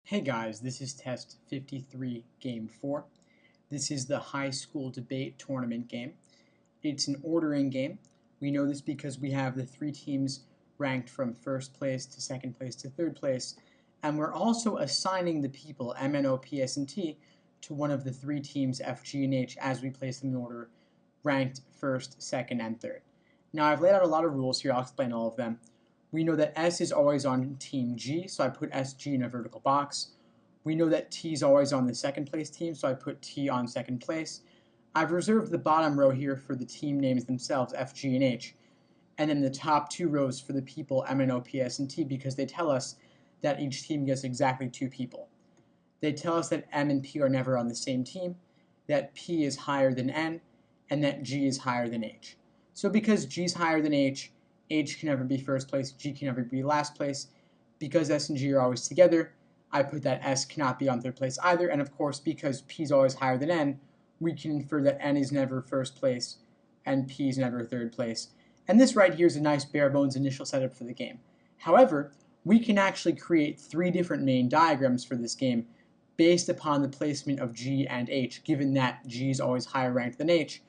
Hey guys, this is test 53, game 4. This is the high school debate tournament game. It's an ordering game. We know this because we have the three teams ranked from first place to second place to third place, and we're also assigning the people M, N, O, P, S, and T to one of the three teams F, G, and H as we place them in order ranked first, second, and third. Now I've laid out a lot of rules here. I'll explain all of them. We know that S is always on team G, so I put SG in a vertical box. We know that T is always on the second place team, so I put T on second place. I've reserved the bottom row here for the team names themselves, F, G, and H, and then the top two rows for the people M, N, O, P, S, and T, because they tell us that each team gets exactly two people. They tell us that M and P are never on the same team, that P is higher than N, and that G is higher than H. So because G is higher than H can never be first place, G can never be last place. Because S and G are always together, I put that S cannot be on third place either, and of course because P is always higher than N, we can infer that N is never first place and P is never third place. And this right here is a nice bare bones initial setup for the game. However, we can actually create three different main diagrams for this game based upon the placement of G and H, given that G is always higher ranked than H,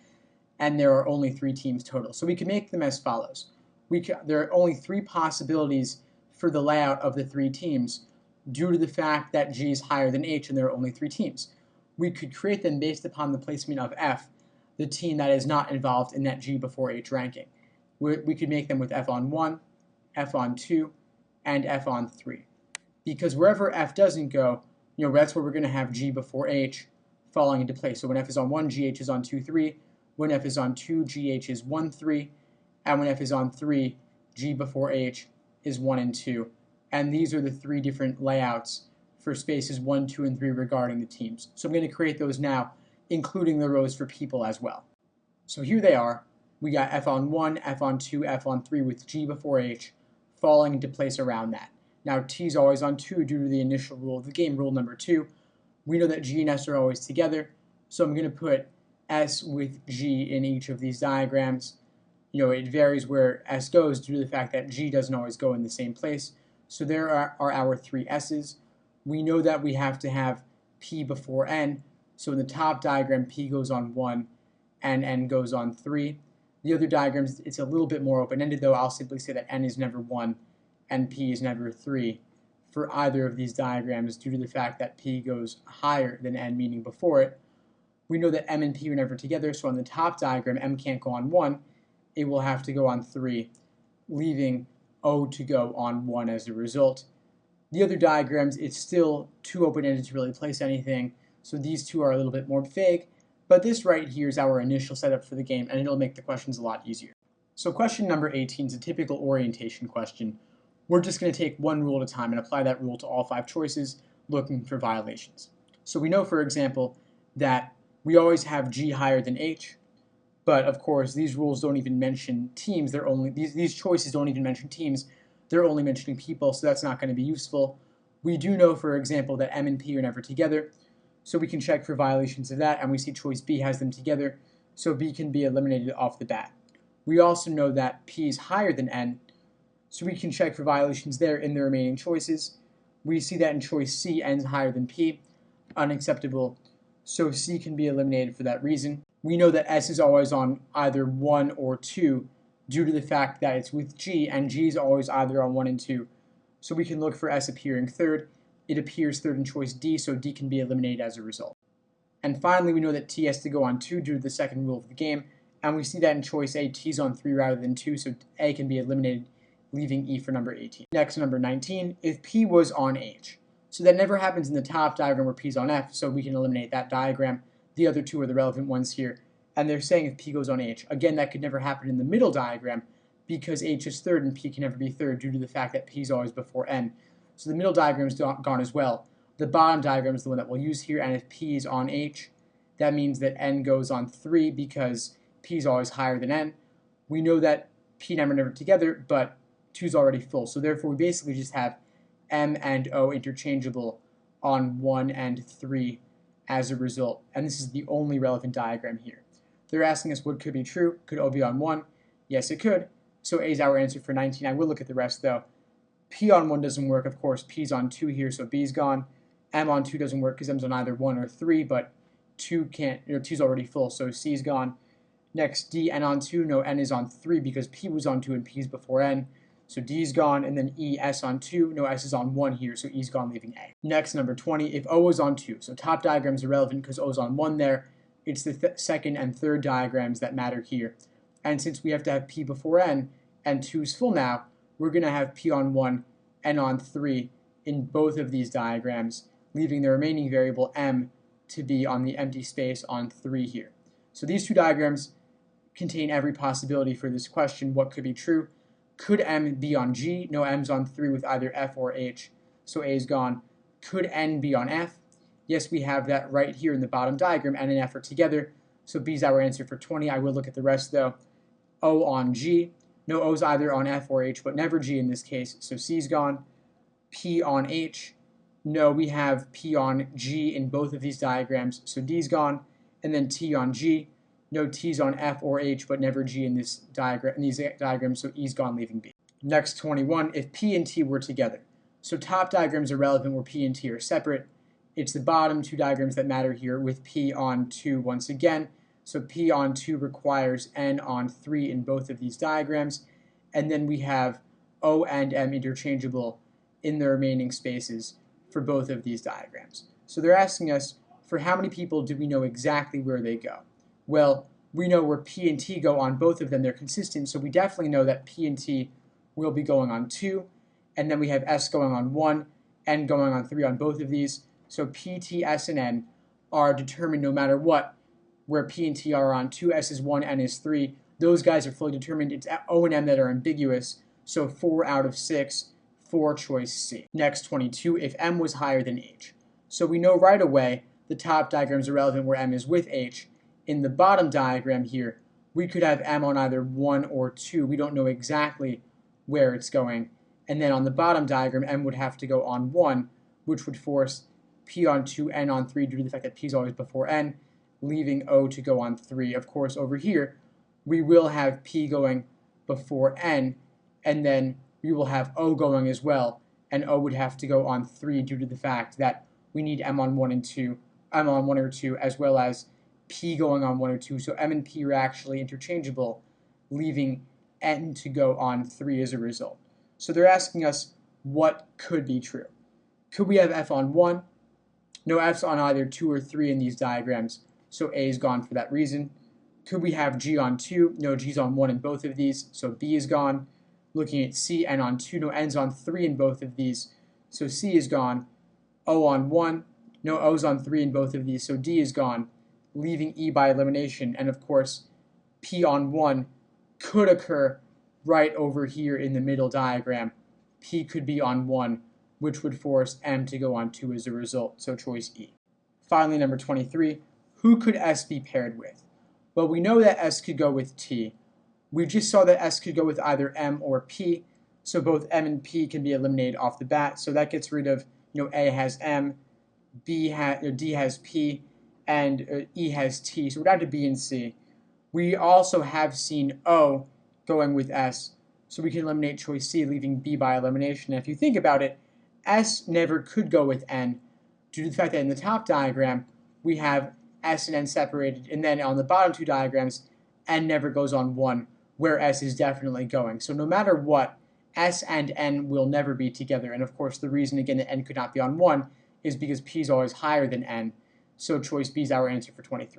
and there are only three teams total. So we can make them as follows. There are only three possibilities for the layout of the three teams due to the fact that G is higher than H and there are only three teams. We could create them based upon the placement of F, the team that is not involved in that G before H ranking. We could make them with F on 1, F on 2, and F on 3. Because wherever F doesn't go, that's where we're going to have G before H falling into place. So when F is on 1, GH is on 2, 3. When F is on 2, GH is 1, 3. And when F is on 3, G before H is 1 and 2. And these are the three different layouts for spaces 1, 2, and 3 regarding the teams. So I'm going to create those now, including the rows for people as well. So here they are. We got F on 1, F on 2, F on 3 with G before H falling into place around that. Now T is always on 2 due to the initial rule of the game, rule number 2. We know that G and S are always together, so I'm going to put S with G in each of these diagrams. It varies where S goes due to the fact that G doesn't always go in the same place. So there are our three S's. We know that we have to have P before N. So in the top diagram, P goes on 1 and N goes on 3. The other diagrams, it's a little bit more open-ended, though. I'll simply say that N is never 1 and P is never 3 for either of these diagrams due to the fact that P goes higher than N, meaning before it. We know that M and P are never together, so on the top diagram, M can't go on 1. It will have to go on 3, leaving O to go on 1 as a result. The other diagrams, it's still too open-ended to really place anything, so these two are a little bit more vague, but this right here is our initial setup for the game, and it'll make the questions a lot easier. So question number 18 is a typical orientation question. We're just going to take one rule at a time and apply that rule to all 5 choices, looking for violations. So we know, for example, that we always have G higher than H, but of course these rules don't even mention teams. These choices don't even mention teams. They're only mentioning people, so that's not going to be useful. We do know, for example, that M and P are never together, so we can check for violations of that, and we see choice B has them together, so B can be eliminated off the bat. We also know that P is higher than N, so we can check for violations there in the remaining choices. We see that in choice C, N is higher than P, unacceptable, so C can be eliminated for that reason. We know that S is always on either 1 or 2 due to the fact that it's with G, and G is always either on 1 and 2. So we can look for S appearing third. It appears third in choice D, so D can be eliminated as a result. And finally, we know that T has to go on 2 due to the second rule of the game, and we see that in choice A, T is on 3 rather than 2, so A can be eliminated, leaving E for number 18. Next, number 19, if P was on H. So that never happens in the top diagram where P is on F, so we can eliminate that diagram. The other two are the relevant ones here. And they're saying if P goes on H. Again, that could never happen in the middle diagram because H is third and P can never be third due to the fact that P is always before N. So the middle diagram is gone as well. The bottom diagram is the one that we'll use here, and if P is on H, that means that N goes on 3 because P is always higher than N. We know that P and M are never together, but 2 is already full. So therefore, we basically just have M and O interchangeable on 1 and 3 as a result. And this is the only relevant diagram here. They're asking us what could be true. Could O be on 1? Yes, it could. So A is our answer for 19. I will look at the rest, though. P on 1 doesn't work, of course. P's on 2 here, so B's gone. M on 2 doesn't work because M's on either 1 or 3, but 2 can't, 2's already full, so C's gone. Next, D, N on 2, no, N is on 3 because P was on 2 and P's before N, so D's gone. And then E, S on 2, no, S is on 1 here, so E's gone, leaving A. Next, number 20, if O is on 2, so top diagram's irrelevant because O's on 1 there, it's the second and third diagrams that matter here. And since we have to have P before N, and 2's full now, we're going to have P on 1, N on 3 in both of these diagrams, leaving the remaining variable M to be on the empty space on 3 here. So these two diagrams contain every possibility for this question. What could be true? Could M be on G? No, M's on 3 with either F or H, so A is gone. Could N be on F? Yes, we have that right here in the bottom diagram. N and F are together, so B is our answer for 20. I will look at the rest though. O on G. No, O's either on F or H, but never G in this case, so C's gone. P on H. No, we have P on G in both of these diagrams, so D's gone. And then T on G. No T's on F or H, but never G in this diagram, in these diagrams, so E's gone, leaving B. Next, 21, if P and T were together. So top diagrams are relevant where P and T are separate. It's the bottom two diagrams that matter here with P on 2 once again. So P on 2 requires N on 3 in both of these diagrams. And then we have O and M interchangeable in the remaining spaces for both of these diagrams. So they're asking us, for how many people do we know exactly where they go? Well, we know where P and T go on both of them. They're consistent, so we definitely know that P and T will be going on 2, and then we have S going on 1, N going on 3 on both of these. So P, T, S, and N are determined no matter what, where P and T are on 2, S is 1, N is 3. Those guys are fully determined. It's O and M that are ambiguous, so 4 out of 6 for choice C. Next, 22, if M was higher than H. So we know right away the top diagrams are relevant where M is with H. In the bottom diagram here, we could have M on either 1 or 2. We don't know exactly where it's going. And then on the bottom diagram, M would have to go on 1, which would force P on 2, N on 3 due to the fact that P is always before N, leaving O to go on 3. Of course, over here, we will have P going before N, and then we will have O going as well, and O would have to go on 3 due to the fact that we need M on 1 and 2, M on 1 or 2, as well as P going on 1 or 2, so M and P are actually interchangeable, leaving N to go on 3 as a result. So they're asking us what could be true. Could we have F on 1? No F's on either 2 or 3 in these diagrams, so A is gone for that reason. Could we have G on 2? No, G's on 1 in both of these, so B is gone. Looking at C, N on 2, no N's on 3 in both of these, so C is gone. O on 1, no O's on 3 in both of these, so D is gone, leaving E by elimination. And of course, P on 1 could occur right over here in the middle diagram. P could be on 1, which would force M to go on 2 as a result, so choice E. Finally, number 23, who could S be paired with? Well, we know that S could go with T. We just saw that S could go with either M or P, so both M and P can be eliminated off the bat, so that gets rid of, A has M, D has P, and E has T, so we're down to B and C. We also have seen O going with S, so we can eliminate choice C, leaving B by elimination. And if you think about it, S never could go with N due to the fact that in the top diagram, we have S and N separated, and then on the bottom two diagrams, N never goes on 1, where S is definitely going. So no matter what, S and N will never be together. And of course, the reason, again, that N could not be on 1 is because P is always higher than N. So choice B is our answer for 23.